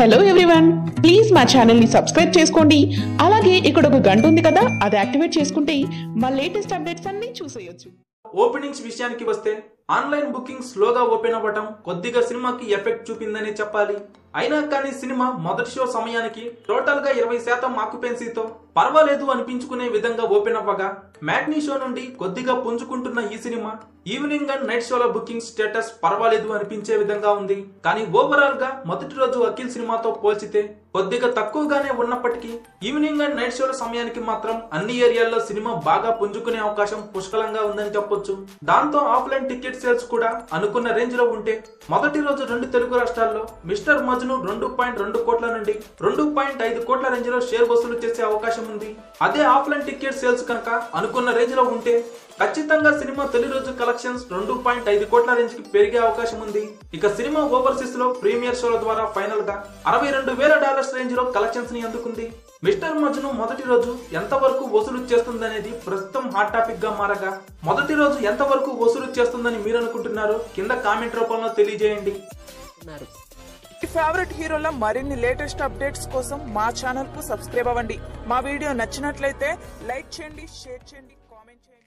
Hello everyone, please మా channel ని subscribe చేసుకోండి. అలాగే ఇక్కడ ఒక గంట ఉంది కదా, అది యాక్టివేట్ చేసుకుంటే మా లేటెస్ట్ అప్డేట్స్ అన్ని చూసేయొచ్చు. ఓపెనింగ్స్ విషయానికి వస్తే ఆన్లైన్ బుకింగ్ స్లోగా ఓపెన్ అవ్వటం కొద్దిగా సినిమాకి ఎఫెక్ట్ చూపిందని చెప్పాలి. అయినా కానీ సినిమా మొదటి షో సమయానికి టోటల్ గా 20% ఆక్యుపెన్సీతో పర్వాలేదు అనిపించుకునే విధంగా ఓపెన్ అవ్వగా, మ్యాట్నీ షో నుండి కొద్దిగా పుంజుకుంటున్న ఈ సినిమా ఈవినింగ్ అండ్ నైట్ షోల బుకింగ్ స్టేటస్ పర్వాలేదు అనిపించే విధంగా ఉంది. కానీ ఓవరాల్ గా మొదటి రోజు అఖిల్ సినిమాతో పోల్చితే కొద్దిగా తక్కువగానే ఉన్నప్పటికీ ఈవినింగ్ అండ్ నైట్ షోల సమయానికి మాత్రం అన్ని ఏరియాల్లో సినిమా బాగా పుంజుకునే అవకాశం పుష్కలంగా ఉందని చెప్పొచ్చు. దాంతో ఆఫ్లైన్ టికెట్ సేల్స్ కూడా అనుకున్న రేంజ్ లో ఉంటే మొదటి రోజు 2 తెలుగు రాష్ట్రాల్లో మిస్టర్ మజ్ను 2.2 కోట్ల నుండి 2.5 కోట్ల రేంజ్ లో షేర్ వసూలు చేసే అవకాశం ఉంది. అదే ఆఫ్లైన్ టికెట్ సేల్స్ కనుక అనుకున్న రేంజ్ లో ఉంటే ఖచ్చితంగా సినిమా తొలి రోజు కలెక్షన్స్ 2.5 కోట్ల రేంజ్ కి పెరిగే అవకాశం ఉంది. ఇక సినిమా ఓవర్సీస్ లో ప్రీమియర్ షోల ద్వారా ఫైనల్ గా $62,000 రేంజ్ లో కలెక్షన్స్ ని అందుకుంది. మిస్టర్ మజ్ను మొదటి రోజు ఎంత వరకు వసూలు చేస్తుందనేది ప్రస్తుతం హాట్ టాపిక్ గా మారగా, మొదటి రోజు ఎంత వరకు వసూలు చేస్తుందని మీరు అనుకుంటున్నారు? కింద కామెంట్ రూపంలో తెలియజేయండి. మీ ఫేవరెట్ హీరోల మరిన్ని లేటెస్ట్ అప్డేట్స్ కోసం మా ఛానల్ కు సబ్స్క్రైబ్ అవ్వండి. మా వీడియో నచ్చినట్లయితే లైక్ చేయండి, షేర్ చేయండి, కామెంట్ చేయండి.